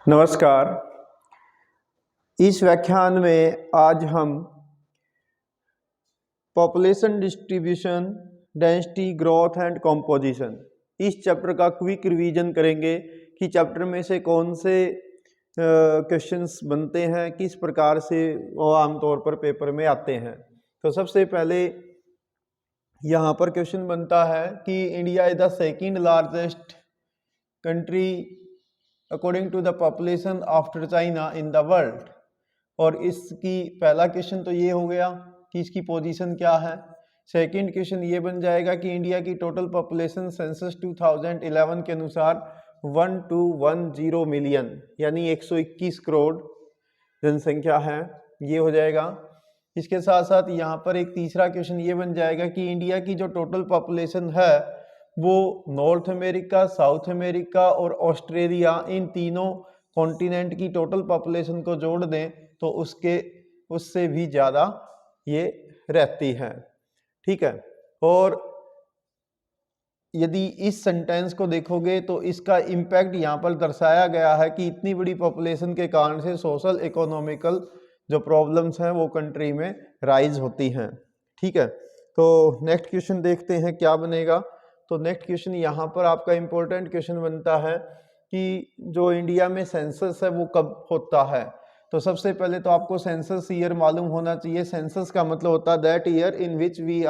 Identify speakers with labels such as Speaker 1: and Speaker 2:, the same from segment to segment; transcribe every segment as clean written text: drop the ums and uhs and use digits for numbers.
Speaker 1: नमस्कार। इस व्याख्यान में आज हम population distribution, density, growth and composition इस चैप्टर का क्विक रिवीजन करेंगे कि चैप्टर में से कौन से क्वेश्चंस बनते हैं, किस प्रकार से वो आमतौर पर पेपर में आते हैं। तो सबसे पहले यहाँ पर क्वेश्चन बनता है कि India is the second largest country according to the population after China in the world. और इसकी पहला क्वेश्चन तो ये हो गया कि इसकी पोजीशन क्या है। सेकंड क्वेश्चन ये बन जाएगा कि इंडिया की टोटल पॉपुलेशन सेंसस 2011 के अनुसार 1210 मिलियन यानी 121 करोड़ जनसंख्या है, ये हो जाएगा। इसके साथ साथ यहाँ पर एक तीसरा क्वेश्चन ये बन जाएगा कि इंडिया की जो टोटल पॉपुलेशन है वो नॉर्थ अमेरिका, साउथ अमेरिका और ऑस्ट्रेलिया, इन तीनों कॉन्टिनेंट की टोटल पॉपुलेशन को जोड़ दें तो उससे भी ज़्यादा ये रहती है। ठीक है। और यदि इस सेंटेंस को देखोगे तो इसका इम्पैक्ट यहाँ पर दर्शाया गया है कि इतनी बड़ी पॉपुलेशन के कारण से सोशल इकोनॉमिकल जो प्रॉब्लम्स हैं वो कंट्री में राइज होती हैं। ठीक है। तो नेक्स्ट क्वेश्चन देखते हैं क्या बनेगा। तो नेक्स्ट क्वेश्चन यहाँ पर आपका इम्पोर्टेंट क्वेश्चन बनता है कि जो इंडिया में सेंसस है वो कब होता है। तो सबसे पहले तो आपको सेंसस ईयर मालूम होना चाहिए। सेंसस का मतलब होता है that year in which we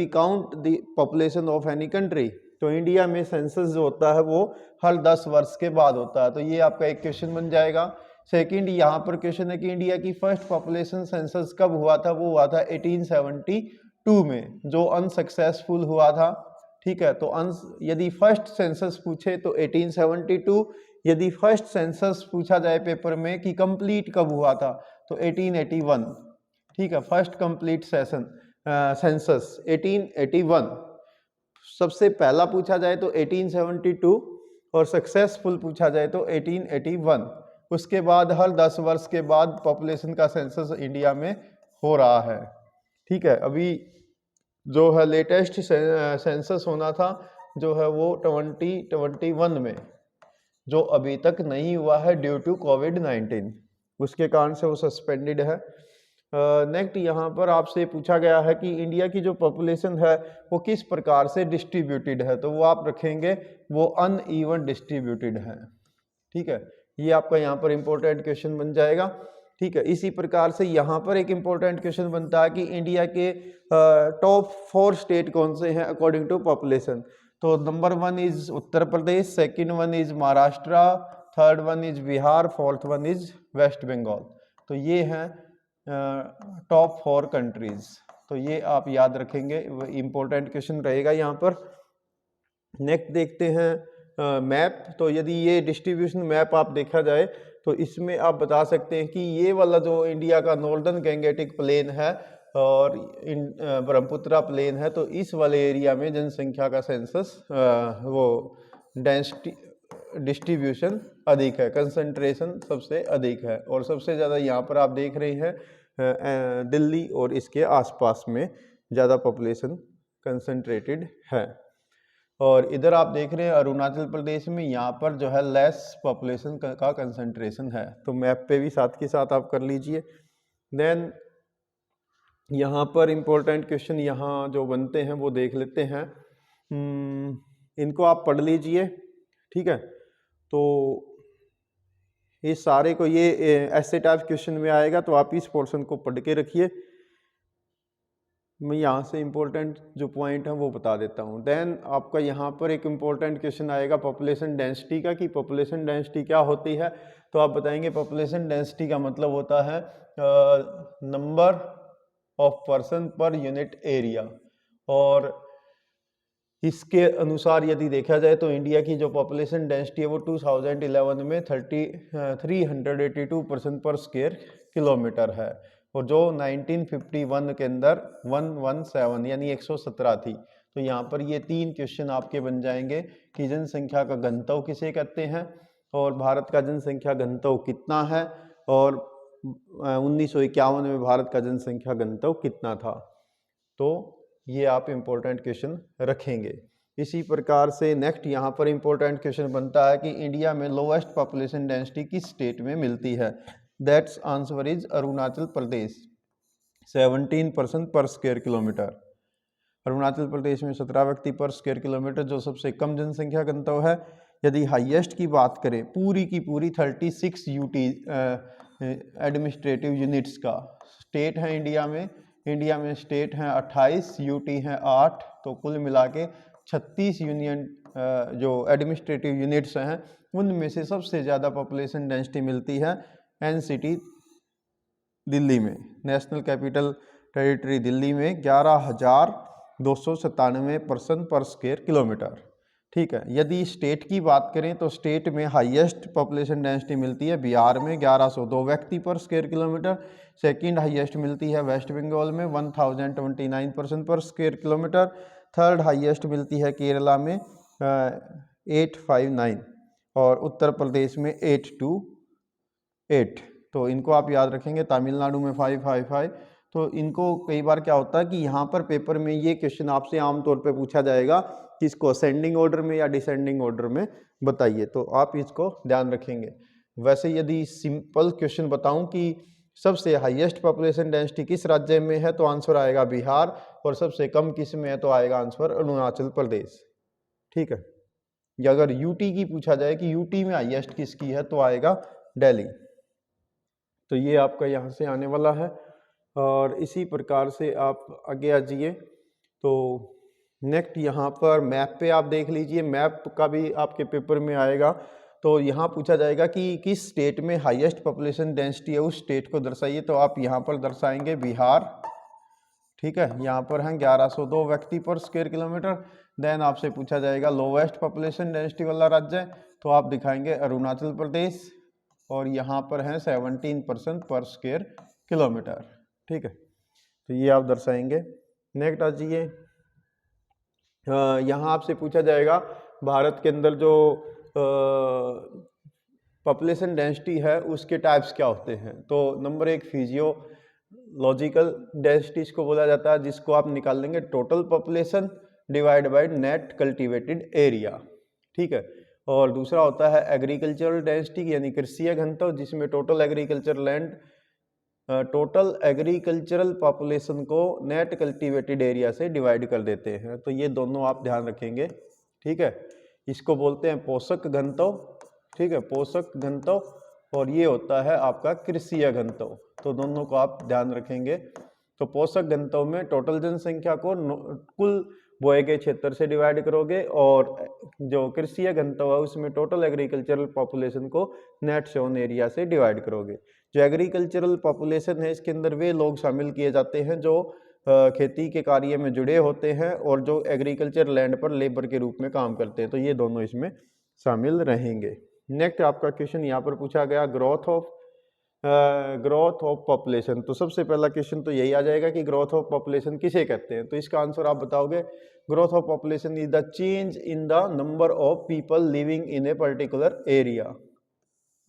Speaker 1: count the population of any country. तो इंडिया में सेंसस जो होता है वो हर 10 वर्ष के बाद होता है। तो ये आपका एक क्वेश्चन बन जाएगा। सेकंड यहाँ पर क्वेश्चन है कि इंडिया की फर्स्ट पॉपुलेशन सेंसस कब हुआ था। वो हुआ था 1872 में, जो अनसक्सेसफुल हुआ था। ठीक है। तो यदि फर्स्ट सेंसस पूछे तो 1872, यदि फर्स्ट सेंसस पूछा जाए पेपर में कि कंप्लीट कब हुआ था तो 1881। ठीक है। First complete census 1881। सबसे पहला पूछा जाए तो 1872 और सक्सेसफुल पूछा जाए तो 1881। उसके बाद हर 10 वर्ष के बाद पॉपुलेशन का सेंसस इंडिया में हो रहा है। ठीक है। अभी जो है लेटेस्ट सेंसस होना था जो है वो 2021 में, जो अभी तक नहीं हुआ है ड्यू टू कोविड-19, उसके कारण से वो सस्पेंडेड है। नेक्स्ट यहाँ पर आपसे पूछा गया है कि इंडिया की जो पॉपुलेशन है वो किस प्रकार से डिस्ट्रीब्यूटेड है। तो वो आप रखेंगे वो अनइवन डिस्ट्रीब्यूटेड है। ठीक है। ये आपका यहाँ पर इंपॉर्टेंट क्वेश्चन बन जाएगा। ठीक है। इसी प्रकार से यहाँ पर एक इंपॉर्टेंट क्वेश्चन बनता है कि इंडिया के टॉप 4 स्टेट कौन से हैं अकॉर्डिंग टू पॉपुलेशन। तो number 1 is Uttar Pradesh, second one is Maharashtra, third one is Bihar, fourth one is West Bengal. तो ये हैं टॉप 4 कंट्रीज। तो ये आप याद रखेंगे, इंपॉर्टेंट क्वेश्चन रहेगा यहाँ पर। नेक्स्ट देखते हैं मैप। तो यदि ये डिस्ट्रीब्यूशन मैप आप देखा जाए तो इसमें आप बता सकते हैं कि ये वाला जो इंडिया का नॉर्दर्न गैंगेटिक प्लेन है और ब्रह्मपुत्रा प्लेन है, तो इस वाले एरिया में जनसंख्या का सेंसस वो डेंसिटी डिस्ट्रीब्यूशन अधिक है, कंसंट्रेशन सबसे अधिक है। और सबसे ज़्यादा यहाँ पर आप देख रहे हैं दिल्ली और इसके आसपास में ज़्यादा पॉपुलेशन कंसंट्रेटेड है। और इधर आप देख रहे हैं अरुणाचल प्रदेश में, यहाँ पर जो है लेस पॉपुलेशन का कंसंट्रेशन है। तो मैप पे भी साथ के साथ आप कर लीजिए। देन यहाँ पर इम्पोर्टेंट क्वेश्चन यहाँ जो बनते हैं वो देख लेते हैं। इनको आप पढ़ लीजिए। ठीक है। तो इस सारे को ये ऐसे टाइप क्वेश्चन में आएगा तो आप इस पोर्शन को पढ़ के रखिए। मैं यहाँ से इम्पोर्टेंट जो पॉइंट है वो बता देता हूँ। देन आपका यहाँ पर एक इम्पोर्टेंट क्वेश्चन आएगा पॉपुलेशन डेंसिटी का, कि पॉपुलेशन डेंसिटी क्या होती है। तो आप बताएंगे पॉपुलेशन डेंसिटी का मतलब होता है number of person per unit area. और इसके अनुसार यदि देखा जाए तो इंडिया की जो पॉपुलेशन डेंसिटी है वो 2011 में 382 पर्सन पर स्क्वायर किलोमीटर है, और जो 1951 के अंदर 117 यानी 117 थी। तो यहाँ पर ये 3 क्वेश्चन आपके बन जाएंगे कि जनसंख्या का घनत्व किसे कहते हैं और भारत का जनसंख्या घनत्व कितना है, और 1951 में भारत का जनसंख्या घनत्व कितना था। तो ये आप इम्पोर्टेंट क्वेश्चन रखेंगे। इसी प्रकार से नेक्स्ट यहाँ पर इम्पोर्टेंट क्वेश्चन बनता है कि इंडिया में लोवेस्ट पॉपुलेशन डेंसिटी किस स्टेट में मिलती है। That's answer is Arunachal Pradesh, 17% पर स्क्वायर किलोमीटर। अरुणाचल प्रदेश में 17 व्यक्ति पर स्क्वायर किलोमीटर, जो सबसे कम जनसंख्या घनत्व है। यदि हाईएस्ट की बात करें, पूरी की पूरी 36 यूटी एडमिनिस्ट्रेटिव यूनिट्स का स्टेट है इंडिया में स्टेट हैं 28, यूटी हैं 8, तो कुल मिला के 36 यूनियन जो एडमिनिस्ट्रेटिव यूनिट्स हैं उनमें से सबसे ज़्यादा पॉपुलेशन डेंसिटी मिलती है एनसीटी दिल्ली में, नेशनल कैपिटल टेरिटरी दिल्ली में 11,297 पर्सन पर स्क्वायर किलोमीटर। ठीक है, यदि स्टेट की बात करें तो स्टेट में हाईएस्ट पॉपुलेशन डेंसिटी मिलती है बिहार में 1102 व्यक्ति पर स्क्वायर किलोमीटर। सेकंड हाईएस्ट मिलती है वेस्ट बंगाल में 1029 पर्सन पर स्क्वायर किलोमीटर। थर्ड हाईएस्ट मिलती है केरला में 859 और उत्तर प्रदेश में 828। तो इनको आप याद रखेंगे। तमिलनाडु में 555। तो इनको कई बार क्या होता है कि यहाँ पर पेपर में ये क्वेश्चन आपसे आमतौर पे पूछा जाएगा कि इसको असेंडिंग ऑर्डर में या डिसेंडिंग ऑर्डर में बताइए, तो आप इसको ध्यान रखेंगे। वैसे यदि सिंपल क्वेश्चन बताऊं कि सबसे हाईएस्ट पॉपुलेशन डेंसिटी किस राज्य में है तो आंसर आएगा बिहार, और सबसे कम किस में है तो आएगा आंसर अरुणाचल प्रदेश। ठीक है, या अगर यूटी की पूछा जाए कि यूटी में हाईएस्ट किसकी है तो आएगा दिल्ली। तो ये आपका यहाँ से आने वाला है। और इसी प्रकार से आप आगे आ जाइए। तो नेक्स्ट यहाँ पर मैप पे आप देख लीजिए, मैप का भी आपके पेपर में आएगा। तो यहाँ पूछा जाएगा कि किस स्टेट में हाईएस्ट पॉपुलेशन डेंसिटी है, उस स्टेट को दर्शाइए। तो आप यहाँ पर दर्शाएंगे बिहार। ठीक है, यहाँ पर हैं 1102 व्यक्ति पर स्क्वायर किलोमीटर। देन आपसे पूछा जाएगा लोवेस्ट पॉपुलेशन डेंसिटी वाला राज्य, तो आप दिखाएंगे अरुणाचल प्रदेश, और यहाँ पर हैं 17% पर स्क्वायर किलोमीटर। ठीक है, तो ये आप दर्शाएंगे। नेक्स्ट आ जाइए, यहाँ आपसे पूछा जाएगा भारत के अंदर जो पॉपुलेशन डेंसिटी है उसके टाइप्स क्या होते हैं। तो नंबर 1 फिजियोलॉजिकल डेंसिटी इसको बोला जाता है, जिसको आप निकाल लेंगे total population divide by net cultivated area. ठीक है, और दूसरा होता है एग्रीकल्चरल डेंसिटी यानी कृषि घनत्व, जिसमें टोटल एग्रीकल्चरल पॉपुलेशन को नेट कल्टीवेटेड एरिया से डिवाइड कर देते हैं। तो ये दोनों आप ध्यान रखेंगे। ठीक है, इसको बोलते हैं पोषक घनत्व। ठीक है, पोषक घनत्व, और ये होता है आपका कृषि घनत्व। तो दोनों को आप ध्यान रखेंगे। तो पोषक घनत्व में टोटल जनसंख्या को कुल बोए गए क्षेत्र से डिवाइड करोगे, और जो कृषि घनत्व है उसमें टोटल एग्रीकल्चरल पॉपुलेशन को नेट सोन एरिया से डिवाइड करोगे। जो एग्रीकल्चरल पॉपुलेशन है इसके अंदर वे लोग शामिल किए जाते हैं जो खेती के कार्य में जुड़े होते हैं और जो एग्रीकल्चर लैंड पर लेबर के रूप में काम करते हैं। तो ये दोनों इसमें शामिल रहेंगे। नेक्स्ट आपका क्वेश्चन यहाँ पर पूछा गया ग्रोथ ऑफ पॉपुलेशन। तो सबसे पहला क्वेश्चन तो यही आ जाएगा कि ग्रोथ ऑफ पॉपुलेशन किसे कहते हैं। तो इसका आंसर आप बताओगे, growth of population is the change in the number of people living in a particular area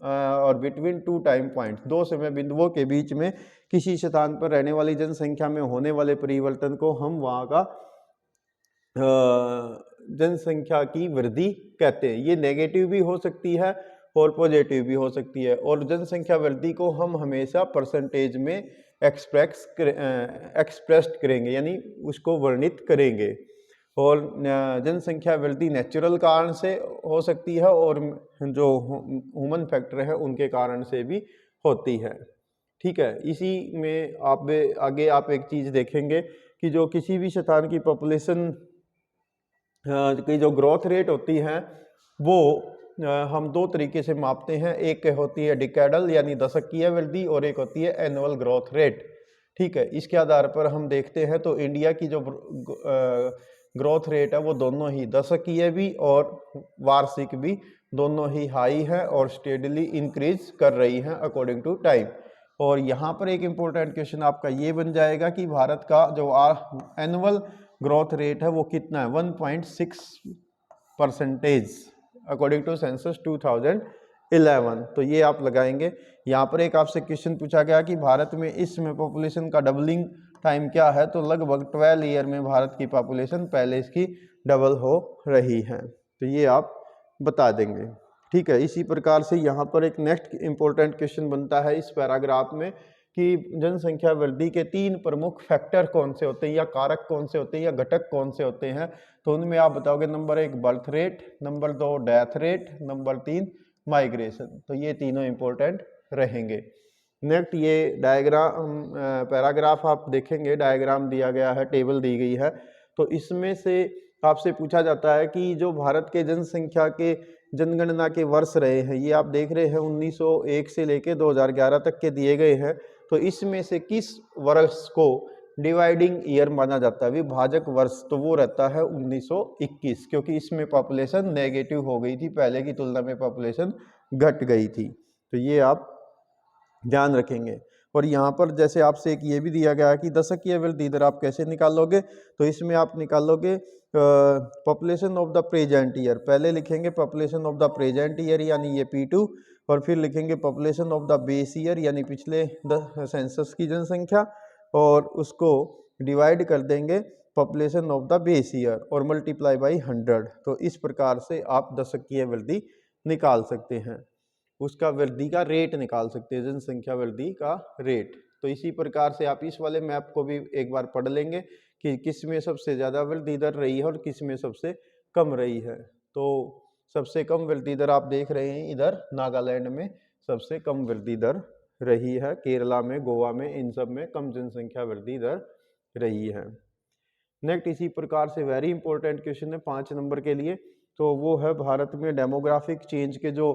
Speaker 1: और बिटवीन 2 टाइम पॉइंट, 2 समय बिंदुओं के बीच में किसी स्थान पर रहने वाली जनसंख्या में होने वाले परिवर्तन को हम वहाँ का जनसंख्या की वृद्धि कहते हैं। ये नेगेटिव भी हो सकती है और पॉजिटिव भी हो सकती है, और जनसंख्या वृद्धि को हम हमेशा परसेंटेज में एक्सप्रेस्ड करेंगे, यानी उसको वर्णित करेंगे। और जनसंख्या वृद्धि नेचुरल कारण से हो सकती है और जो ह्यूमन फैक्टर है उनके कारण से भी होती है। ठीक है, इसी में आप आगे आप एक चीज़ देखेंगे कि जो किसी भी स्थान की पॉपुलेशन की जो ग्रोथ रेट होती है वो हम 2 तरीके से मापते हैं। एक होती है डिकेडल यानी दशकीय वृद्धि, और एक होती है एनुअल ग्रोथ रेट। ठीक है, इसके आधार पर हम देखते हैं तो इंडिया की जो ग्रोथ रेट है वो दोनों ही दशकीय भी और वार्षिक भी दोनों ही हाई है और स्टेडली इंक्रीज कर रही हैं अकॉर्डिंग टू टाइम। और यहाँ पर एक इम्पोर्टेंट क्वेश्चन आपका ये बन जाएगा कि भारत का जो एनुअल ग्रोथ रेट है वो कितना है, 1.6% अकॉर्डिंग टू सेंसस 2011। तो ये आप लगाएंगे। यहाँ पर एक आपसे क्वेश्चन पूछा गया कि भारत में इस समय पॉपुलेशन का डबलिंग टाइम क्या है। तो लगभग 12 ईयर में भारत की पॉपुलेशन पहले इसकी डबल हो रही हैं। तो ये आप बता देंगे, ठीक है। इसी प्रकार से यहाँ पर एक नेक्स्ट इम्पोर्टेंट क्वेश्चन बनता है इस पैराग्राफ में कि जनसंख्या वृद्धि के 3 प्रमुख फैक्टर कौन से होते हैं, या कारक कौन से होते हैं, या घटक कौन से होते हैं। तो उनमें आप बताओगे number 1 birth rate, number 2 death rate, number 3 migration. तो ये तीनों इम्पोर्टेंट रहेंगे। नेक्स्ट ये डायग्राम पैराग्राफ आप देखेंगे, डायग्राम दिया गया है, टेबल दी गई है। तो इसमें से आपसे पूछा जाता है कि जो भारत के जनसंख्या के जनगणना के वर्ष रहे हैं, ये आप देख रहे हैं 1901 से लेके 2011 तक के दिए गए हैं। तो इसमें से किस वर्ष को डिवाइडिंग ईयर माना जाता है, विभाजक वर्ष? तो वो रहता है 1921, क्योंकि इसमें पॉपुलेशन नेगेटिव हो गई थी, पहले की तुलना में पॉपुलेशन घट गई थी। तो ये आप ध्यान रखेंगे। और यहाँ पर जैसे आपसे एक ये भी दिया गया है कि दशकीय वृद्धि दर आप कैसे निकालोगे। तो इसमें आप निकालोगे population of the present year, पहले लिखेंगे population of the present year यानी ये P2, और फिर लिखेंगे population of the base year यानी पिछले सेंसस की जनसंख्या, और उसको डिवाइड कर देंगे population of the base year और मल्टीप्लाई बाई 100। तो इस प्रकार से आप दशकीय वृद्धि निकाल सकते हैं, उसका वृद्धि का रेट निकाल सकते हैं, जनसंख्या वृद्धि का रेट। तो इसी प्रकार से आप इस वाले मैप को भी एक बार पढ़ लेंगे कि किस में सबसे ज़्यादा वृद्धि दर रही है और किस में सबसे कम रही है। तो सबसे कम वृद्धि दर आप देख रहे हैं इधर नागालैंड में सबसे कम वृद्धि दर रही है, केरला में, गोवा में, इन सब में कम जनसंख्या वृद्धि दर रही है। नेक्स्ट इसी प्रकार से वेरी इंपॉर्टेंट क्वेश्चन है 5 नंबर के लिए। तो वो है भारत में डेमोग्राफिक चेंज के जो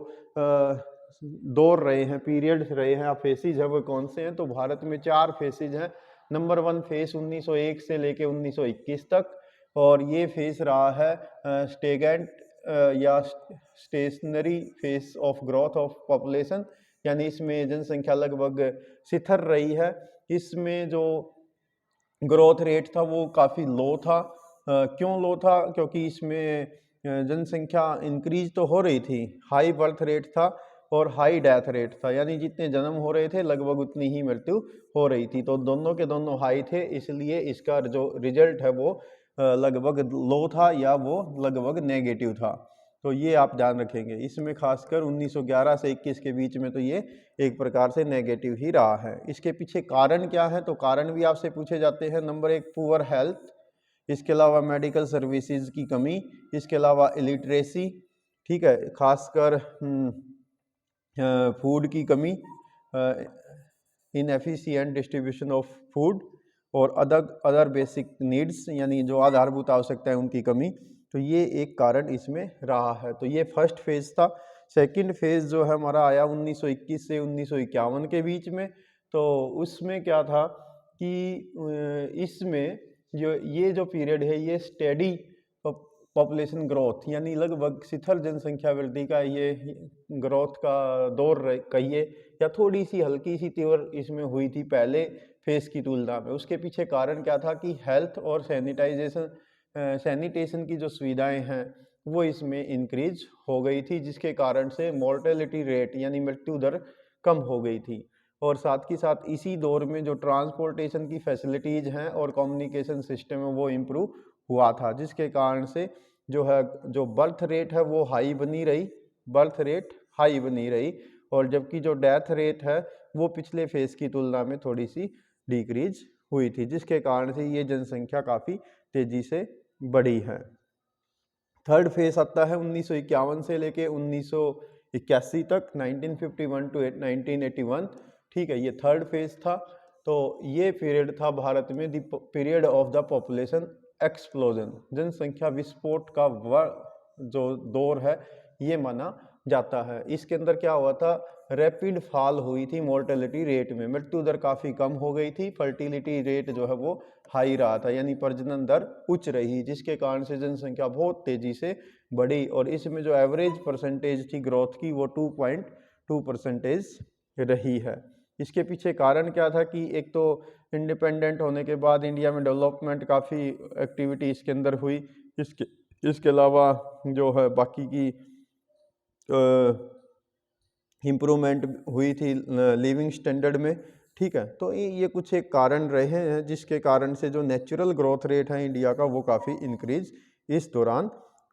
Speaker 1: दौर रहे हैं, पीरियड्स रहे हैं, फेसेज है, वो कौन से हैं। तो भारत में 4 फेसेज हैं। नंबर 1 फेज 1901 से लेके 1921 तक, और ये फेज रहा है स्टेगेंट या stationary phase of growth of population, यानी इसमें जनसंख्या लगभग स्थिर रही है। इसमें जो ग्रोथ रेट था वो काफ़ी लो था। क्यों लो था? क्योंकि इसमें जनसंख्या इंक्रीज तो हो रही थी, हाई बर्थ रेट था और हाई डेथ रेट था, यानी जितने जन्म हो रहे थे लगभग उतनी ही मृत्यु हो रही थी। तो दोनों के दोनों हाई थे, इसलिए इसका जो रिजल्ट है वो लगभग लो था या वो लगभग नेगेटिव था। तो ये आप ध्यान रखेंगे। इसमें खासकर 1911 से 21 के बीच में तो ये एक प्रकार से नेगेटिव ही रहा है। इसके पीछे कारण क्या है? तो कारण भी आपसे पूछे जाते हैं। नंबर 1 पुअर हेल्थ, इसके अलावा मेडिकल सर्विसेज की कमी, इसके अलावा इलिटरेसी, ठीक है, खासकर फूड की कमी, इनएफिशिएंट डिस्ट्रीब्यूशन ऑफ फूड, और अदर बेसिक नीड्स यानी जो आधारभूत आवश्यकता है उनकी कमी। तो ये एक कारण इसमें रहा है। तो ये फर्स्ट फेज था। सेकंड फेज जो है हमारा आया 1921 से 1951 के बीच में। तो उसमें क्या था कि इसमें जो पीरियड है ये स्टेडी पॉपुलेशन ग्रोथ यानी लगभग स्थिर जनसंख्या वृद्धि का ये ग्रोथ का दौर कहिए, या थोड़ी सी हल्की सी तीव्र इसमें हुई थी पहले फेज की तुलना में। उसके पीछे कारण क्या था कि हेल्थ और सैनिटेशन की जो सुविधाएं हैं वो इसमें इंक्रीज हो गई थी, जिसके कारण से मोर्टेलिटी रेट यानी मृत्यु दर कम हो गई थी। और साथ ही साथ इसी दौर में जो ट्रांसपोर्टेशन की फैसिलिटीज़ हैं और कम्युनिकेशन सिस्टम है वो इम्प्रूव हुआ था, जिसके कारण से जो बर्थ रेट है वो हाई बनी रही, बर्थ रेट हाई बनी रही, और जबकि जो डेथ रेट है वो पिछले फेज की तुलना में थोड़ी सी डिक्रीज हुई थी, जिसके कारण से ये जनसंख्या काफ़ी तेज़ी से बढ़ी है। थर्ड फेज आता है 1951 से लेके 1981 तक, 1951 टू 1981, ठीक है, ये थर्ड फेज था। तो ये पीरियड था भारत में the period of the population explosion, जनसंख्या विस्फोट का जो दौर है ये माना जाता है। इसके अंदर क्या हुआ था, रैपिड फॉल हुई थी मोर्टेलिटी रेट में, मृत्यु दर काफ़ी कम हो गई थी, फर्टिलिटी रेट जो है वो हाई रहा था, यानी प्रजनन दर उच्च रही, जिसके कारण से जनसंख्या बहुत तेज़ी से बढ़ी। और इसमें जो एवरेज परसेंटेज थी ग्रोथ की वो 2.2% रही है। इसके पीछे कारण क्या था कि एक तो इंडिपेंडेंट होने के बाद इंडिया में डेवलपमेंट काफ़ी एक्टिविटी इसके अंदर हुई, इसके अलावा जो है बाकी की इम्प्रूवमेंट हुई थी लिविंग स्टैंडर्ड में, ठीक है। तो ये कुछ एक कारण रहे हैं जिसके कारण से जो नेचुरल ग्रोथ रेट है इंडिया का वो काफ़ी इंक्रीज इस दौरान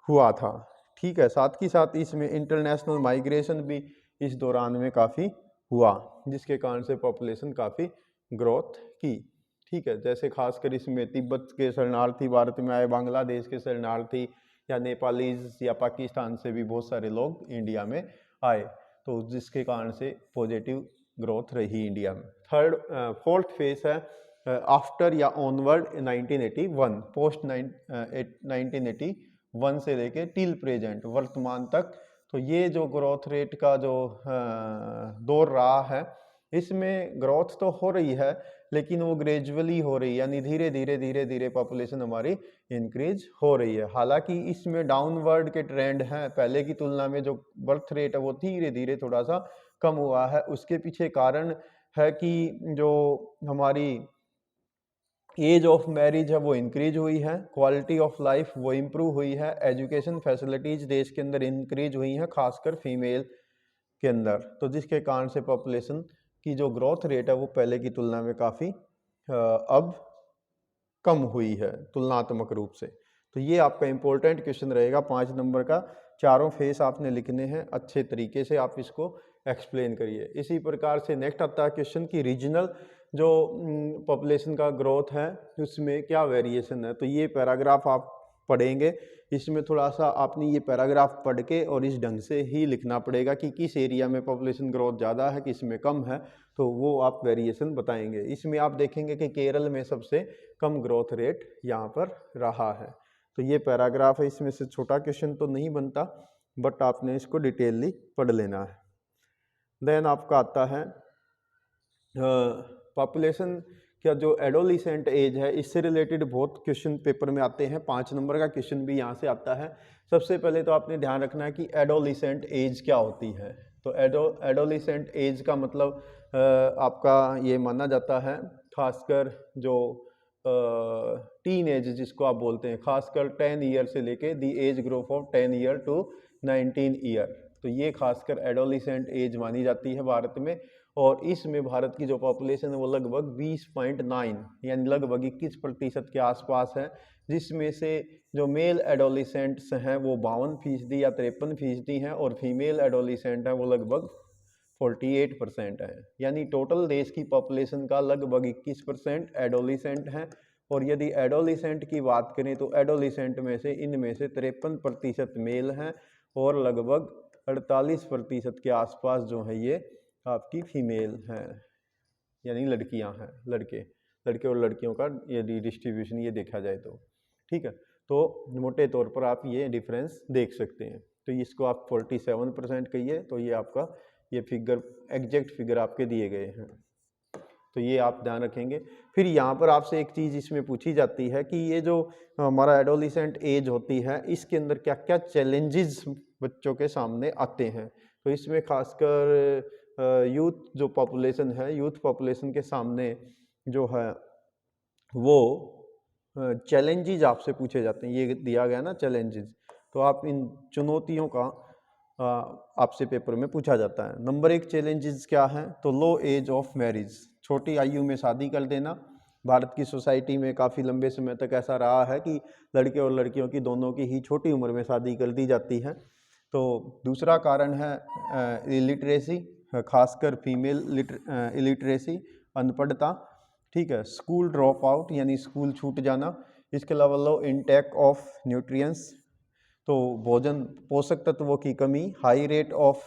Speaker 1: हुआ था। ठीक है, साथ ही साथ इसमें इंटरनेशनल माइग्रेशन भी इस दौरान में काफ़ी हुआ, जिसके कारण से पॉपुलेशन काफ़ी ग्रोथ की। ठीक है, जैसे खासकर इसमें तिब्बत के शरणार्थी भारत में आए, बांग्लादेश के शरणार्थी या नेपालीज या पाकिस्तान से भी बहुत सारे लोग इंडिया में आए, तो जिसके कारण से पॉजिटिव ग्रोथ रही इंडिया में। फोर्थ फेज है आफ्टर या ऑनवर्ड 1981, पोस्ट 1981 से लेके टिल प्रेजेंट, वर्तमान तक। तो ये जो ग्रोथ रेट का जो दौर रहा है, इसमें ग्रोथ तो हो रही है लेकिन वो ग्रेजुअली हो रही है, यानी धीरे धीरे पॉपुलेशन हमारी इंक्रीज हो रही है। हालांकि इसमें डाउनवर्ड के ट्रेंड हैं, पहले की तुलना में जो बर्थ रेट है वो धीरे धीरे थोड़ा सा कम हुआ है। उसके पीछे कारण है कि जो हमारी एज ऑफ मैरिज है वो इंक्रीज हुई है, क्वालिटी ऑफ लाइफ वो इम्प्रूव हुई है, एजुकेशन फैसिलिटीज देश के अंदर इंक्रीज हुई हैं, खासकर फीमेल के अंदर। तो जिसके कारण से पॉपुलेशन की जो ग्रोथ रेट है वो पहले की तुलना में काफ़ी अब कम हुई है तुलनात्मक रूप से। तो ये आपका इम्पोर्टेंट क्वेश्चन रहेगा 5 नंबर का। चारों फेस आपने लिखने हैं, अच्छे तरीके से आप इसको एक्सप्लेन करिए। इसी प्रकार से नेक्स्ट आता है क्वेश्चन की रीजनल जो पॉपुलेशन का ग्रोथ है उसमें क्या वेरिएशन है। तो ये पैराग्राफ आप पढ़ेंगे, इसमें थोड़ा सा आपने ये पैराग्राफ पढ़ के और इस ढंग से ही लिखना पड़ेगा कि किस एरिया में पॉपुलेशन ग्रोथ ज़्यादा है, किस में कम है, तो वो आप वेरिएशन बताएंगे। इसमें आप देखेंगे कि केरल में सबसे कम ग्रोथ रेट यहाँ पर रहा है। तो ये पैराग्राफ है, इसमें से छोटा क्वेश्चन तो नहीं बनता, बट आपने इसको डिटेलली पढ़ लेना है। देन आपका आता है पॉपुलेशन का जो एडोलिसेंट एज है, इससे रिलेटेड बहुत क्वेश्चन पेपर में आते हैं। 5 नंबर का क्वेश्चन भी यहाँ से आता है। सबसे पहले तो आपने ध्यान रखना है कि एडोलिसेंट एज क्या होती है। तो एडोलिसेंट एज का मतलब आपका ये माना जाता है, खासकर जो टीन एज जिसको आप बोलते हैं, खासकर 10 ईयर से लेके the age group of 10 year to 19 year, तो ये खासकर एडोलिसेंट एज मानी जाती है भारत में। और इसमें भारत की जो पॉपुलेशन है वो लगभग 20.9 यानी लगभग 21% के आसपास है, जिसमें से जो मेल एडोलिसेंट्स हैं वो 52% या 53% हैं, और फीमेल एडोलिसेंट हैं वो लगभग 48% है। यानी टोटल देश की पॉपुलेशन का लगभग 21% एडोलिसेंट हैं। और यदि एडोलिसेंट की बात करें तो एडोलिसेंट में से इनमें से 53% मेल हैं और लगभग 48% के आसपास जो है ये आपकी फीमेल हैं, यानी लड़कियां हैं, लड़के और लड़कियों का यदि डिस्ट्रीब्यूशन ये देखा जाए तो। ठीक है, तो मोटे तौर पर आप ये डिफरेंस देख सकते हैं। तो इसको आप 47% कहिए, तो ये आपका ये फिगर एग्जैक्ट फिगर आपके दिए गए हैं, तो ये आप ध्यान रखेंगे। फिर यहाँ पर आपसे एक चीज़ इसमें पूछी जाती है कि ये जो हमारा एडोलिसेंट एज होती है इसके अंदर क्या क्या चैलेंजेस बच्चों के सामने आते हैं। तो इसमें खासकर यूथ जो पॉपुलेशन है, यूथ पॉपुलेशन के सामने जो है वो चैलेंजेस आपसे पूछे जाते हैं। ये दिया गया ना चैलेंजेस, तो आप इन चुनौतियों का आपसे पेपर में पूछा जाता है। नंबर 1 चैलेंजेस क्या है, तो लो एज ऑफ मैरिज, छोटी आयु में शादी कर देना। भारत की सोसाइटी में काफ़ी लंबे समय तक ऐसा रहा है कि लड़के और लड़कियों की दोनों की ही छोटी उम्र में शादी कर दी जाती है। तो दूसरा कारण है इलिटरेसी, खासकर फीमेल इलिटरेसी, अनपढ़ता। ठीक है, स्कूल ड्रॉप आउट यानी स्कूल छूट जाना। इसके अलावा लो इनटेक ऑफ न्यूट्रिएंट्स, तो भोजन पोषक तत्वों की कमी। High rate of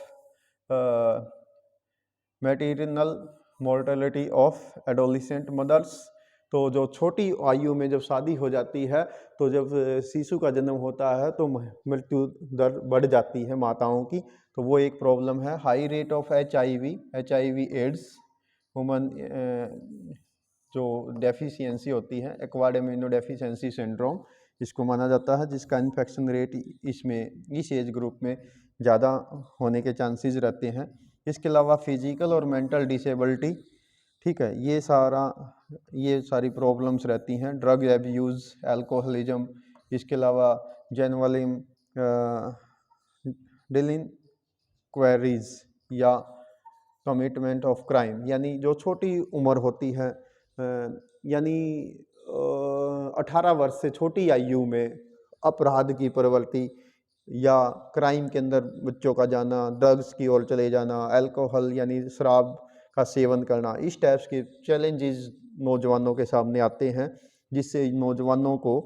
Speaker 1: maternal mortality of adolescent mothers, तो जो छोटी आयु में जब शादी हो जाती है तो जब शिशु का जन्म होता है तो मृत्यु दर बढ़ जाती है माताओं की, तो वो एक प्रॉब्लम है। High rate of HIV AIDS, human जो डेफिशिएंसी होती है, एक्वायर्ड इम्यूनो डेफिशिएंसी सिंड्रोम, इसको माना जाता है, जिसका इन्फेक्शन रेट इसमें इस एज ग्रुप में ज़्यादा होने के चांसेस रहते हैं। इसके अलावा फिजिकल और मेंटल डिसेबिलिटी, ठीक है, ये सारी प्रॉब्लम्स रहती हैं। ड्रग एब्यूज़, अल्कोहलिज्म, इसके अलावा जेनवलिम डिलिंक्वेरीज या कमिटमेंट ऑफ क्राइम, यानी जो छोटी उम्र होती है, यानी 18 वर्ष से छोटी आयु में अपराध की प्रवृत्ति या क्राइम के अंदर बच्चों का जाना, ड्रग्स की ओर चले जाना, अल्कोहल यानी शराब का सेवन करना, इस टाइप्स के चैलेंजेस नौजवानों के सामने आते हैं, जिससे नौजवानों को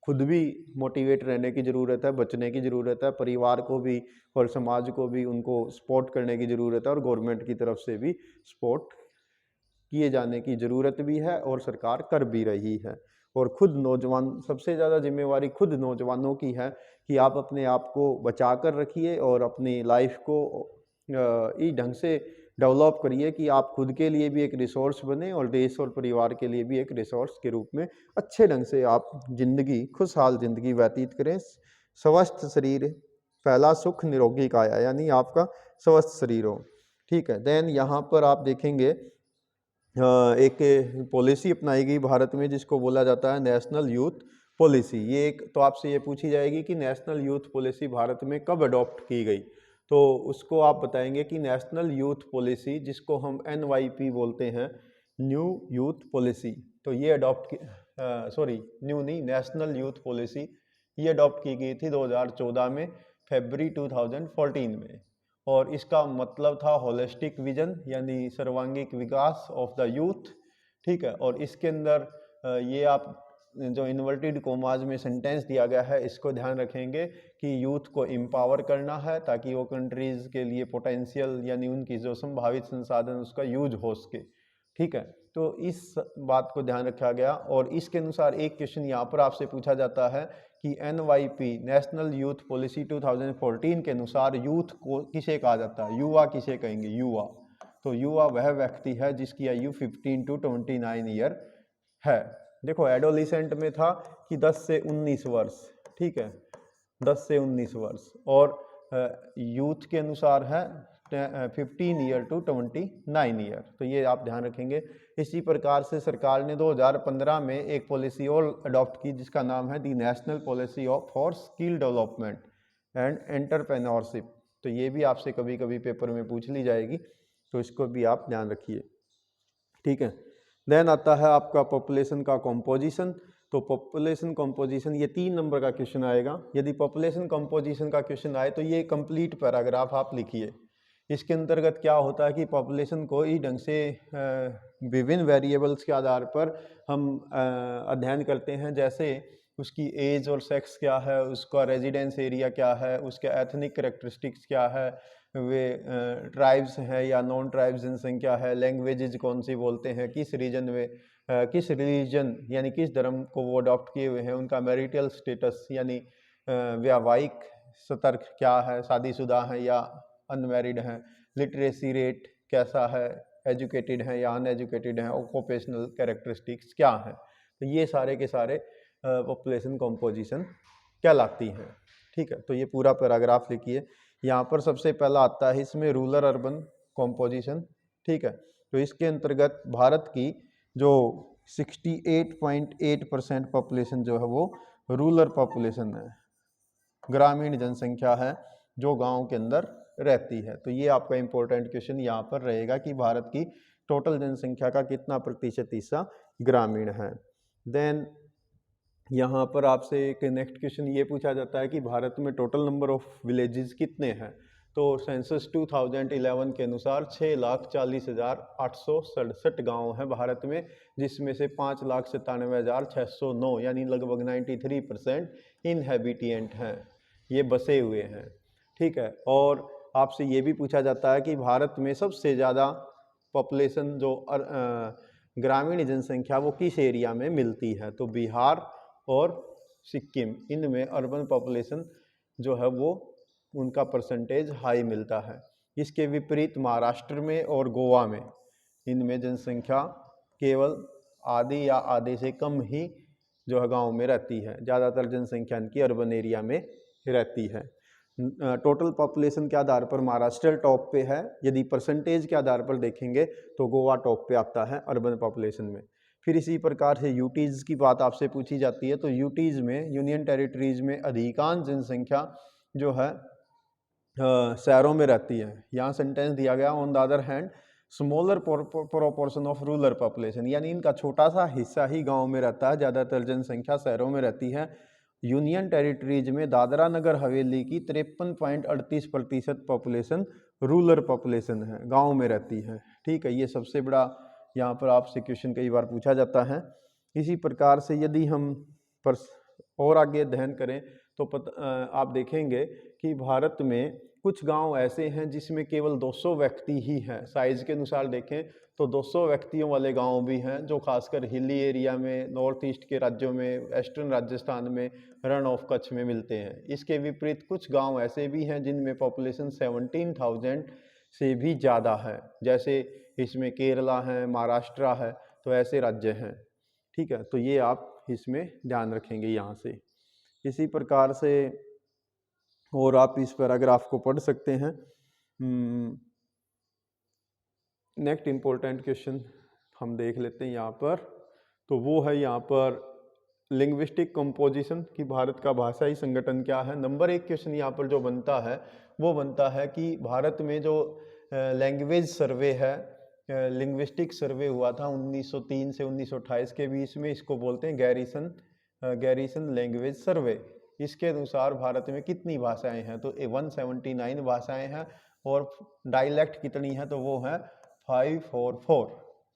Speaker 1: खुद भी मोटिवेट रहने की ज़रूरत है, बचने की ज़रूरत है, परिवार को भी और समाज को भी उनको सपोर्ट करने की ज़रूरत है और गवर्नमेंट की तरफ से भी सपोर्ट किए जाने की ज़रूरत भी है और सरकार कर भी रही है। और खुद नौजवान, सबसे ज़्यादा जिम्मेवारी खुद नौजवानों की है कि आप अपने आप को बचा कर रखिए और अपनी लाइफ को इस ढंग से डेवलप करिए कि आप खुद के लिए भी एक रिसोर्स बने और देश और परिवार के लिए भी एक रिसोर्स के रूप में अच्छे ढंग से आप ज़िंदगी, खुशहाल ज़िंदगी व्यतीत करें। स्वस्थ शरीर पहला सुख निरोगी काया, यानी आपका स्वस्थ शरीर हो। ठीक है, देन यहाँ पर आप देखेंगे एक पॉलिसी अपनाई गई भारत में जिसको बोला जाता है नेशनल यूथ पॉलिसी। ये एक तो आपसे ये पूछी जाएगी कि नेशनल यूथ पॉलिसी भारत में कब अडॉप्ट की गई, तो उसको आप बताएंगे कि नेशनल यूथ पॉलिसी, जिसको हम NYP बोलते हैं, न्यू यूथ पॉलिसी, तो ये अडॉप्ट की न्यू नहीं, नेशनल यूथ पॉलिसी ये अडॉप्ट की गई थी 2014 में, फरवरी 2014 में। और इसका मतलब था होलिस्टिक विजन, यानी सर्वांगीण विकास ऑफ द यूथ। ठीक है, और इसके अंदर ये आप जो इन्वर्टेड कोमाज में सेंटेंस दिया गया है, इसको ध्यान रखेंगे कि यूथ को एम्पावर करना है ताकि वो कंट्रीज़ के लिए पोटेंशियल यानी उनकी जो संभावित संसाधन उसका यूज हो सके। ठीक है, तो इस बात को ध्यान रखा गया। और इसके अनुसार एक क्वेश्चन यहाँ पर आपसे पूछा जाता है कि NYP नेशनल यूथ पॉलिसी 2014 के अनुसार यूथ को किसे कहा जाता है, युवा किसे कहेंगे, युवा। तो युवा वह व्यक्ति है जिसकी आयु 15 to 29 ईयर है। देखो एडोलिसेंट में था कि 10 से 19 वर्ष, ठीक है, 10 से 19 वर्ष, और यूथ के अनुसार है 15 ईयर टू 29 ईयर। तो ये आप ध्यान रखेंगे। इसी प्रकार से सरकार ने 2015 में एक पॉलिसी और अडॉप्ट की जिसका नाम है the national policy for skill development and entrepreneurship. तो ये भी आपसे कभी कभी पेपर में पूछ ली जाएगी, तो इसको भी आप ध्यान रखिए। ठीक है, देन आता है आपका पॉपुलेशन का कॉम्पोजिशन। तो पॉपुलेशन कॉम्पोजिशन ये 3 नंबर का क्वेश्चन आएगा। यदि पॉपुलेशन कॉम्पोजिशन का क्वेश्चन आए तो ये कंप्लीट पैराग्राफ आप लिखिए। इसके अंतर्गत क्या होता है कि पॉपुलेशन को इस ढंग से विभिन्न वेरिएबल्स के आधार पर हम अध्ययन करते हैं, जैसे उसकी एज और सेक्स क्या है, उसका रेजिडेंस एरिया क्या है, उसके एथनिक करेक्टरिस्टिक्स क्या है, वे ट्राइब्स हैं या नॉन ट्राइब्स जनसंख्या है, लैंग्वेजेज कौन सी बोलते हैं, किस रीजन में किस रिलीजन यानी किस धर्म को वो अडॉप्ट किए हुए हैं, उनका मैरिटल स्टेटस यानी वैवाहिक सतर्क क्या है, शादीशुदा हैं या अनमैरिड हैं, लिटरेसी रेट कैसा है, एजुकेटेड हैं या अनएजुकेटेड हैं, ऑक्यूपेशनल कैरेक्टरिस्टिक्स क्या हैं। तो ये सारे के सारे पॉपुलेशन कॉम्पोजिशन कहलाती हैं। ठीक है, तो ये पूरा पैराग्राफ लिखिए। यहाँ पर सबसे पहला आता है इसमें रूरल अर्बन कॉम्पोजिशन। ठीक है, तो इसके अंतर्गत भारत की जो 68.8% पॉपुलेशन जो है वो रूरल पॉपुलेशन है, ग्रामीण जनसंख्या है जो गांव के अंदर रहती है। तो ये आपका इंपॉर्टेंट क्वेश्चन यहाँ पर रहेगा कि भारत की टोटल जनसंख्या का कितना प्रतिशत हिस्सा ग्रामीण है। देन यहाँ पर आपसे एक नेक्स्ट क्वेश्चन ये पूछा जाता है कि भारत में टोटल नंबर ऑफ विलेजेस कितने हैं। तो सेंसस 2011 के अनुसार 6,40,867 गाँव हैं भारत में, जिसमें से 5,97,609 यानी लगभग 93% इनहेबिटेंट हैं, ये बसे हुए हैं। ठीक है, और आपसे ये भी पूछा जाता है कि भारत में सबसे ज़्यादा पॉपुलेशन जो ग्रामीण जनसंख्या वो किस एरिया में मिलती है। तो बिहार और सिक्किम, इनमें अर्बन पॉपुलेशन जो है वो उनका परसेंटेज हाई मिलता है। इसके विपरीत महाराष्ट्र में और गोवा में इनमें जनसंख्या केवल आधी या आधे से कम ही जो है गाँव में रहती है, ज़्यादातर जनसंख्या इनकी अर्बन एरिया में रहती है। टोटल पॉपुलेशन के आधार पर महाराष्ट्र टॉप पे है, यदि परसेंटेज के आधार पर देखेंगे तो गोवा टॉप पे आता है अर्बन पॉपुलेशन में। फिर इसी प्रकार से यूटीज़ की बात आपसे पूछी जाती है, तो यूटीज़ में, यूनियन टेरिटरीज़ में अधिकांश जनसंख्या जो है शहरों में रहती है। यहाँ सेंटेंस दिया गया, on the other hand smaller proportion of rural population, यानी इनका छोटा सा हिस्सा ही गांव में रहता है, ज़्यादातर जनसंख्या शहरों में रहती है। यूनियन टेरिटरीज में दादरा नगर हवेली की 53.38% पॉपुलेशन रूरल पॉपुलेशन है, गांव में रहती है। ठीक है, ये सबसे बड़ा यहाँ पर आपसे क्वेश्चन कई बार पूछा जाता है। इसी प्रकार से यदि हम और आगे अध्ययन करें तो आप देखेंगे कि भारत में कुछ गांव ऐसे हैं जिसमें केवल 200 व्यक्ति ही हैं। साइज़ के अनुसार देखें तो 200 व्यक्तियों वाले गांव भी हैं, जो खासकर हिली एरिया में, नॉर्थ ईस्ट के राज्यों में, वेस्टर्न राजस्थान में, रण ऑफ कच्छ में मिलते हैं। इसके विपरीत कुछ गांव ऐसे भी हैं जिनमें पॉपुलेशन 17,000 से भी ज़्यादा है, जैसे इसमें केरला है, महाराष्ट्र है, तो ऐसे राज्य हैं। ठीक है, तो ये आप इसमें ध्यान रखेंगे यहाँ से। इसी प्रकार से और आप इस पैराग्राफ को पढ़ सकते हैं। नेक्स्ट इम्पोर्टेंट क्वेश्चन हम देख लेते हैं यहाँ पर, तो वो है यहाँ पर लिंग्विस्टिक कंपोजिशन कि भारत का भाषाई संगठन क्या है। नंबर 1 क्वेश्चन यहाँ पर जो बनता है वो बनता है कि भारत में जो लैंग्वेज सर्वे है, लिंग्विस्टिक सर्वे हुआ था 1903 से 1928 के बीच में, इसको बोलते हैं गैरिसन लैंग्वेज सर्वे। इसके अनुसार भारत में कितनी भाषाएं हैं, तो 179 भाषाएं हैं, और डायलेक्ट कितनी है, तो वो है 544,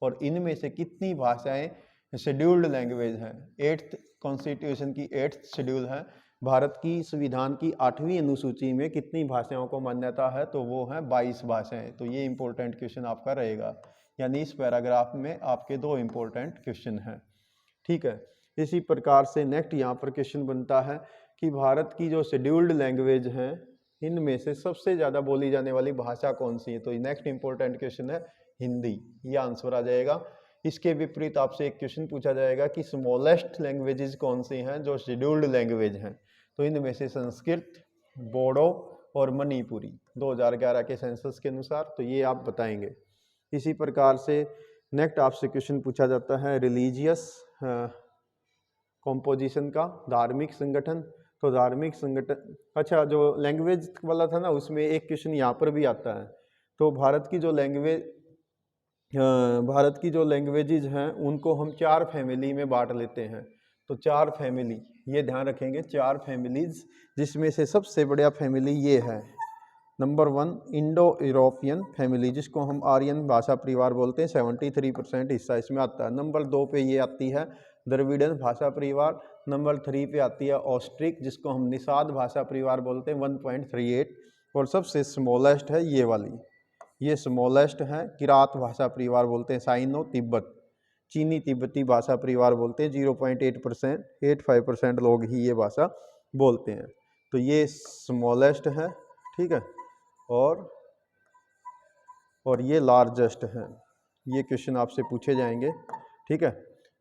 Speaker 1: और इनमें से कितनी भाषाएं शेड्यूल्ड लैंग्वेज हैं। 8th कॉन्स्टिट्यूशन की 8th शेड्यूल है, भारत की संविधान की 8वीं अनुसूची में कितनी भाषाओं को मान्यता है, तो वो है 22 भाषाएं। तो ये इंपॉर्टेंट क्वेश्चन आपका रहेगा, यानी इस पैराग्राफ में आपके 2 इंपॉर्टेंट क्वेश्चन हैं। ठीक है, इसी प्रकार से नेक्स्ट यहाँ पर क्वेश्चन बनता है कि भारत की जो शेड्यूल्ड लैंग्वेज हैं इनमें से सबसे ज़्यादा बोली जाने वाली भाषा कौन सी है, तो नेक्स्ट इंपॉर्टेंट क्वेश्चन है हिंदी, ये आंसर आ जाएगा। इसके विपरीत आपसे एक क्वेश्चन पूछा जाएगा कि स्मॉलेस्ट लैंग्वेजेस कौन सी हैं जो शेड्यूल्ड लैंग्वेज हैं, तो इनमें से संस्कृत, बोडो और मणिपुरी 2011 के सेंसस के अनुसार, तो ये आप बताएंगे। इसी प्रकार से नेक्स्ट आपसे क्वेश्चन पूछा जाता है रिलीजियस कॉम्पोजिशन का, धार्मिक संगठन। तो धार्मिक संगठन, अच्छा जो लैंग्वेज वाला था ना, उसमें एक क्वेश्चन यहाँ पर भी आता है। तो भारत की जो लैंग्वेजेज हैं उनको हम 4 फैमिली में बांट लेते हैं। तो 4 फैमिली, ये ध्यान रखेंगे, 4 फैमिलीज, जिसमें से सबसे बढ़िया फैमिली ये है। नंबर 1 इंडो यूरोपियन फैमिली, जिसको हम आर्यन भाषा परिवार बोलते हैं, 73% हिस्सा इसमें आता है। नंबर 2 पे ये आती है द्रविड़न भाषा परिवार। नंबर 3 पे आती है ऑस्ट्रिक, जिसको हम निषाद भाषा परिवार बोलते हैं, 1.38। और सबसे स्मॉलेस्ट है ये वाली, ये स्मॉलेस्ट है किरात भाषा परिवार बोलते हैं, साइनो तिब्बत, चीनी तिब्बती भाषा परिवार बोलते हैं, 0.8%, 85% लोग ही ये भाषा बोलते हैं। तो ये स्मॉलेस्ट है, ठीक है, और ये लार्जेस्ट है। ये क्वेश्चन आपसे पूछे जाएंगे, ठीक है,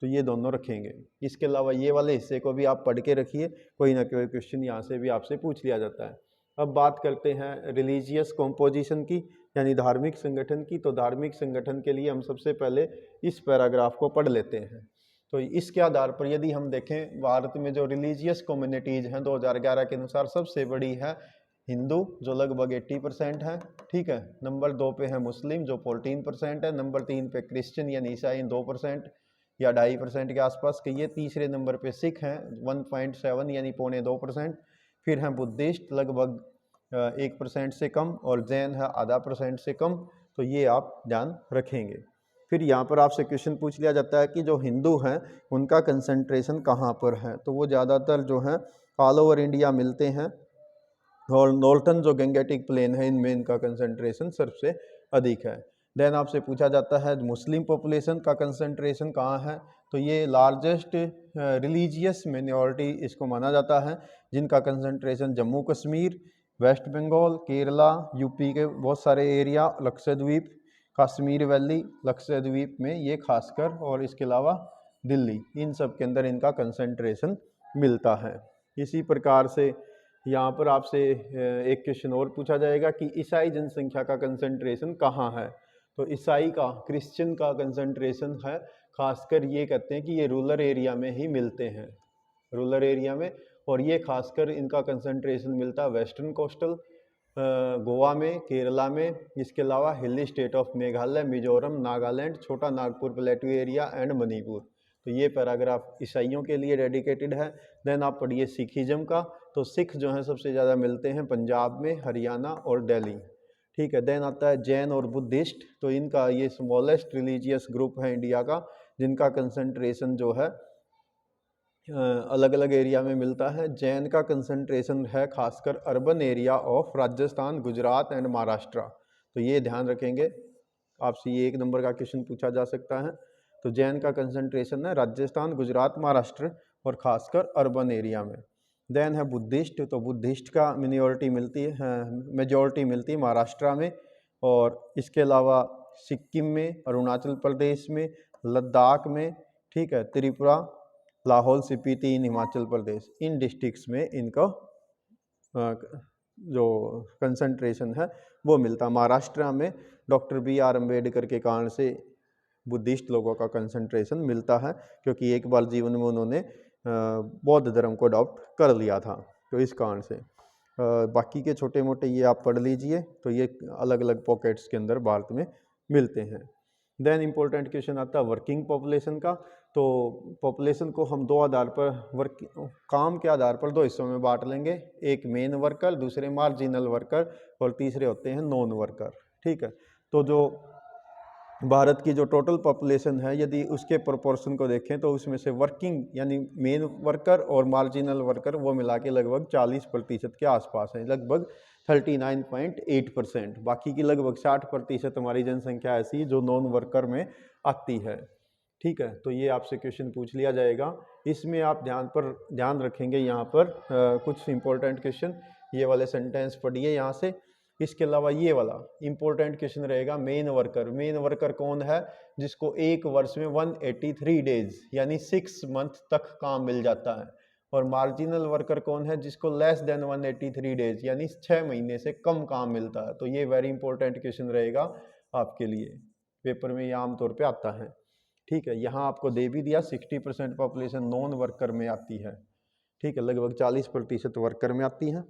Speaker 1: तो ये दोनों रखेंगे। इसके अलावा ये वाले हिस्से को भी आप पढ़ के रखिए, कोई ना कोई क्वेश्चन यहाँ से भी आपसे पूछ लिया जाता है। अब बात करते हैं रिलीजियस कॉम्पोजिशन की, यानी धार्मिक संगठन की। तो धार्मिक संगठन के लिए हम सबसे पहले इस पैराग्राफ को पढ़ लेते हैं। तो इसके आधार पर यदि हम देखें, भारत में जो रिलीजियस कम्युनिटीज़ हैं 2011 के अनुसार सबसे बड़ी है हिंदू, जो लगभग 80% है, ठीक है। नंबर 2 पे है मुस्लिम, जो 14% है। नंबर 3 पे क्रिश्चियन यानी ईसाई 2% या 2.5% के आसपास के ये। तीसरे नंबर पे सिख हैं 1.7 यानी 0.25%। फिर हैं बुद्धिस्ट लगभग 1% से कम, और जैन है 0.5% से कम। तो ये आप ध्यान रखेंगे। फिर यहाँ पर आपसे क्वेश्चन पूछ लिया जाता है कि जो हिंदू हैं उनका कंसंट्रेशन कहाँ पर है। तो वो ज़्यादातर जो है ऑल ओवर इंडिया मिलते हैं, और नॉर्थन जो गंगेटिक प्लेन है इनमें इनका कंसंट्रेशन सबसे अधिक है। देन आपसे पूछा जाता है मुस्लिम पॉपुलेशन का कंसंट्रेशन कहाँ है। तो ये लार्जेस्ट रिलीजियस मिनॉरिटी इसको माना जाता है, जिनका concentration Jammu Kashmir, West Bengal, Kerala, UP के बहुत सारे एरिया, लक्षद्वीप, कश्मीर वैली, लक्षद्वीप में ये खासकर, और इसके अलावा दिल्ली, इन सब के अंदर इनका कंसंट्रेशन मिलता है। इसी प्रकार से यहाँ पर आपसे एक क्वेश्चन और पूछा जाएगा कि ईसाई जनसंख्या का कंसंट्रेशन कहाँ है। तो ईसाई का, क्रिश्चियन का कंसंट्रेशन है, खासकर ये कहते हैं कि ये रूरल एरिया में ही मिलते हैं, रूरल एरिया में, और ये खासकर इनका कंसंट्रेशन मिलता है वेस्टर्न कोस्टल, गोवा में, केरला में, इसके अलावा hilly state of Meghalaya, Mizoram, Nagaland, Chota Nagpur plateau area and Manipur. तो ये पैराग्राफ ईसाइयों के लिए डेडिकेटेड है। देन आप पढ़िए सिखिज्म का। तो सिख जो हैं सबसे ज़्यादा मिलते हैं पंजाब में, हरियाणा और दिल्ली। ठीक है। देन आता है जैन और बुद्धिस्ट। तो इनका ये स्मॉलेस्ट रिलीजियस ग्रुप है इंडिया का, जिनका कंसंट्रेशन जो है अलग अलग एरिया में मिलता है। जैन का कंसंट्रेशन है खासकर urban area of Rajasthan, Gujarat and Maharashtra. तो ये ध्यान रखेंगे, आपसे ये 1 नंबर का क्वेश्चन पूछा जा सकता है। तो जैन का कंसंट्रेशन है राजस्थान, गुजरात, महाराष्ट्र और खासकर अर्बन एरिया में। देन है बुद्धिस्ट। तो बुद्धिस्ट का मिनॉरिटी मिलती है, मेजॉरिटी मिलती है महाराष्ट्र में, और इसके अलावा सिक्किम में, अरुणाचल प्रदेश में, लद्दाख में, ठीक है, त्रिपुरा, लाहौल स्पीति इन हिमाचल प्रदेश, इन डिस्ट्रिक्ट्स में इनका जो कंसंट्रेशन है वो मिलता है। महाराष्ट्र में डॉक्टर BR अम्बेडकर के कारण से बुद्धिस्ट लोगों का कंसंट्रेशन मिलता है, क्योंकि एक बार जीवन में उन्होंने बौद्ध धर्म को अडॉप्ट कर लिया था, तो इस कारण से। बाकी के छोटे मोटे ये आप पढ़ लीजिए। तो ये अलग अलग पॉकेट्स के अंदर भारत में मिलते हैं। देन इम्पोर्टेंट क्वेश्चन आता है वर्किंग पॉपुलेशन का। तो पॉपुलेशन को हम 2 आधार पर काम के आधार पर 2 हिस्सों में बांट लेंगे, एक मेन वर्कर, दूसरे मार्जिनल वर्कर, और तीसरे होते हैं नॉन वर्कर। ठीक है। तो जो भारत की जो टोटल पॉपुलेशन है, यदि उसके प्रोपोर्शन को देखें तो उसमें से वर्किंग यानी मेन वर्कर और मार्जिनल वर्कर वो मिला के लगभग 40% के आसपास है, लगभग 39.8%। बाकी की लगभग 60% हमारी जनसंख्या ऐसी है जो नॉन वर्कर में आती है। ठीक है। तो ये आपसे क्वेश्चन पूछ लिया जाएगा, इसमें आप ध्यान रखेंगे यहाँ पर कुछ इंपॉर्टेंट क्वेश्चन। ये वाले सेंटेंस पढ़िए यहाँ से। इसके अलावा ये वाला इंपॉर्टेंट क्वेश्चन रहेगा मेन वर्कर। मेन वर्कर कौन है? जिसको एक वर्ष में 183 डेज यानी 6 मंथ तक काम मिल जाता है। और मार्जिनल वर्कर कौन है? जिसको लेस देन 183 डेज यानी 6 महीने से कम काम मिलता है। तो ये वेरी इंपॉर्टेंट क्वेश्चन रहेगा आपके लिए, पेपर में ये आमतौर पे आता है। ठीक है। यहाँ आपको दे भी दिया 60% पॉपुलेशन नॉन वर्कर में आती है। ठीक है, लगभग 40% वर्कर में आती है।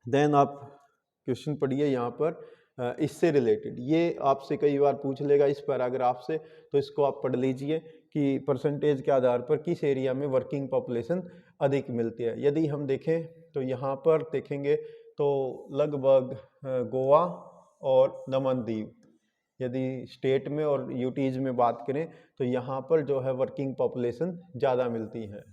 Speaker 1: देन आप क्वेश्चन पढ़िए यहाँ पर इससे रिलेटेड, ये आपसे कई बार पूछ लेगा इस पैराग्राफ से, तो इसको आप पढ़ लीजिए कि परसेंटेज के आधार पर किस एरिया में वर्किंग पॉपुलेशन अधिक मिलती है। यदि हम देखें तो यहाँ पर देखेंगे तो लगभग गोवा और दमन दीव, यदि स्टेट में और यूटीज में बात करें तो यहाँ पर जो है वर्किंग पॉपुलेशन ज़्यादा मिलती है।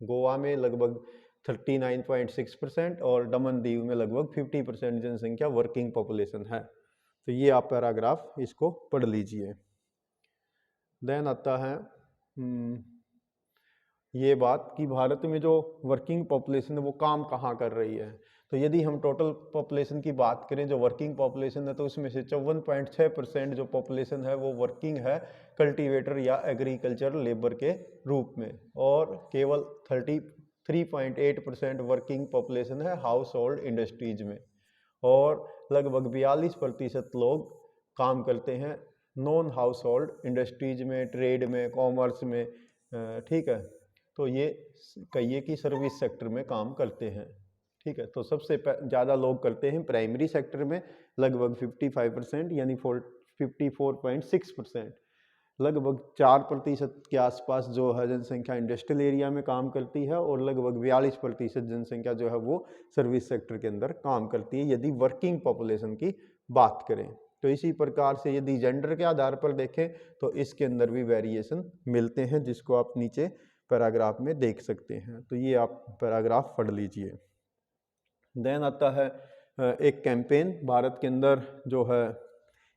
Speaker 1: गोवा में लगभग 39.6% और दमन दीव में लगभग 50% जनसंख्या वर्किंग पॉपुलेशन है। तो ये आप पैराग्राफ इसको पढ़ लीजिए। देन आता है ये बात कि भारत में जो वर्किंग पॉपुलेशन है वो काम कहाँ कर रही है। तो यदि हम टोटल पॉपुलेशन की बात करें जो वर्किंग पॉपुलेशन है, तो उसमें से 54.6% जो पॉपुलेशन है वो वर्किंग है कल्टीवेटर या एग्रीकल्चर लेबर के रूप में, और केवल 33.8% वर्किंग पॉपुलेशन है हाउस होल्ड इंडस्ट्रीज में, और लगभग 42% लोग काम करते हैं नॉन हाउस होल्ड इंडस्ट्रीज में, ट्रेड में, कॉमर्स में। ठीक है। तो ये कहिए कि सर्विस सेक्टर में काम करते हैं। ठीक है। तो सबसे ज़्यादा लोग करते हैं प्राइमरी सेक्टर में, लगभग 55% यानी 54.6%। लगभग 4% के आसपास जो है जनसंख्या इंडस्ट्रियल एरिया में काम करती है, और लगभग 42% जनसंख्या जो है वो सर्विस सेक्टर के अंदर काम करती है, यदि वर्किंग पॉपुलेशन की बात करें। तो इसी प्रकार से यदि जेंडर के आधार पर देखें तो इसके अंदर भी वेरिएशन मिलते हैं, जिसको आप नीचे पैराग्राफ में देख सकते हैं। तो ये आप पैराग्राफ पढ़ लीजिए। देन आता है एक कैंपेन, भारत के अंदर जो है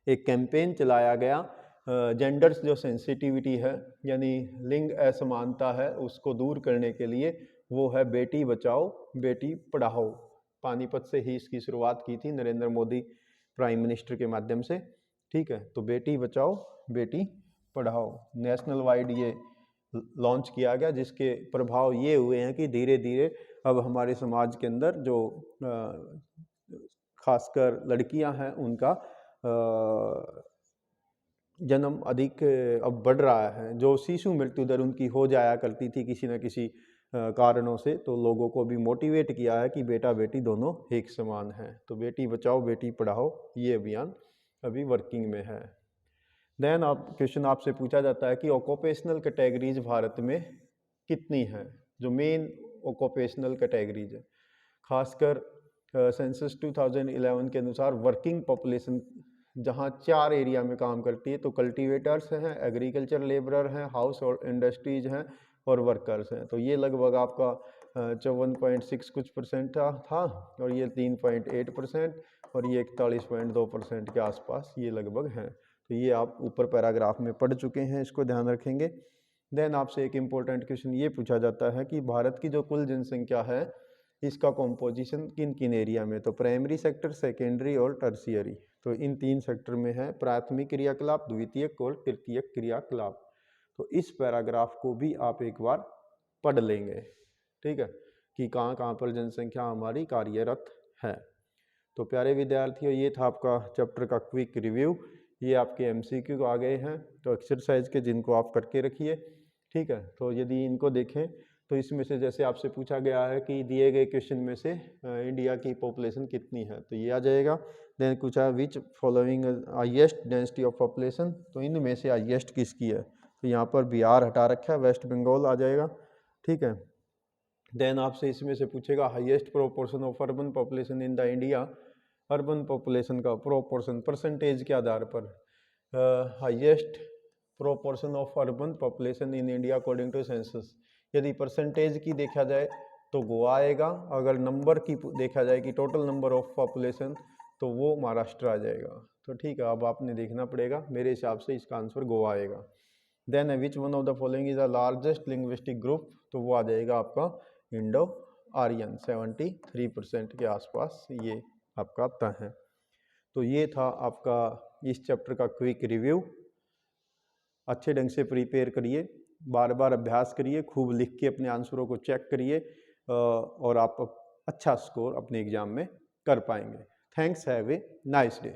Speaker 1: एक कैंपेन चलाया गया, जेंडर्स जो सेंसिटिविटी है यानी लिंग असमानता है उसको दूर करने के लिए, वो है बेटी बचाओ बेटी पढ़ाओ। पानीपत से ही इसकी शुरुआत की थी नरेंद्र मोदी प्राइम मिनिस्टर के माध्यम से। ठीक है। तो बेटी बचाओ बेटी पढ़ाओ नेशनल वाइड ये लॉन्च किया गया, जिसके प्रभाव ये हुए हैं कि धीरे धीरे अब हमारे समाज के अंदर जो खासकर लड़कियां हैं उनका जन्म अधिक अब बढ़ रहा है। जो शिशु मृत्यु दर उनकी हो जाया करती थी किसी न किसी कारणों से, तो लोगों को भी मोटिवेट किया है कि बेटा बेटी दोनों एक समान हैं। तो बेटी बचाओ बेटी पढ़ाओ ये अभियान अभी वर्किंग में है। देन क्वेश्चन आपसे पूछा जाता है कि ऑक्यूपेशनल कैटेगरीज भारत में कितनी हैं, जो मेन ऑक्यूपेशनल कैटेगरीज है। खासकर सेंसस 2011 के अनुसार वर्किंग पॉपुलेशन जहाँ 4 एरिया में काम करती है, तो कल्टीवेटर्स हैं, एग्रीकल्चर लेबरर हैं, हाउस और इंडस्ट्रीज हैं और वर्कर्स हैं। तो ये लगभग आपका 54.6 कुछ परसेंट था और ये 3.8% और ये 41.2% के आसपास ये लगभग हैं। तो ये आप ऊपर पैराग्राफ में पढ़ चुके हैं, इसको ध्यान रखेंगे। देन आपसे एक इम्पोर्टेंट क्वेश्चन ये पूछा जाता है कि भारत की जो कुल जनसंख्या है इसका कॉम्पोजिशन किन किन एरिया में, तो प्राइमरी सेक्टर, सेकेंडरी और टर्शियरी। तो इन 3 सेक्टर में है प्राथमिक क्रियाकलाप, द्वितीयक और तृतीयक क्रियाकलाप। तो इस पैराग्राफ को भी आप एक बार पढ़ लेंगे, ठीक है, कि कहाँ कहाँ पर जनसंख्या हमारी कार्यरत है। तो प्यारे विद्यार्थियों, ये था आपका चैप्टर का क्विक रिव्यू। ये आपके एमसीक्यू आ गए हैं, तो एक्सरसाइज के जिनको आप करके रखिए, ठीक है। तो यदि इनको देखें तो इसमें से जैसे आपसे पूछा गया है कि दिए गए क्वेश्चन में से इंडिया की पॉपुलेशन कितनी है, तो ये आ जाएगा। देन पूछा which following highest density of population, तो इनमें से हाईएस्ट किसकी है, तो यहाँ पर बिहार हटा रखा है, वेस्ट बंगाल आ जाएगा, ठीक है। देन आपसे इसमें से पूछेगा highest proportion of urban population in the India, urban population का प्रोपोर्शन परसेंटेज के आधार पर, highest proportion of urban population in India according to census. यदि परसेंटेज की देखा जाए तो गोवा आएगा, अगर नंबर की देखा जाए कि टोटल नंबर ऑफ पॉपुलेशन, तो वो महाराष्ट्र आ जाएगा। तो ठीक है, अब आपने देखना पड़ेगा, मेरे हिसाब से इसका आंसर गोवा आएगा। Then which one of the following is the largest linguistic group, तो वो आ जाएगा आपका इंडो आर्यन, 73% के आसपास ये आपका आता है। तो ये था आपका इस चैप्टर का क्विक रिव्यू। अच्छे ढंग से प्रिपेयर करिए, बार बार अभ्यास करिए, खूब लिख के अपने आंसरों को चेक करिए और आप अच्छा स्कोर अपने एग्जाम में कर पाएंगे। Thanks, have a nice day.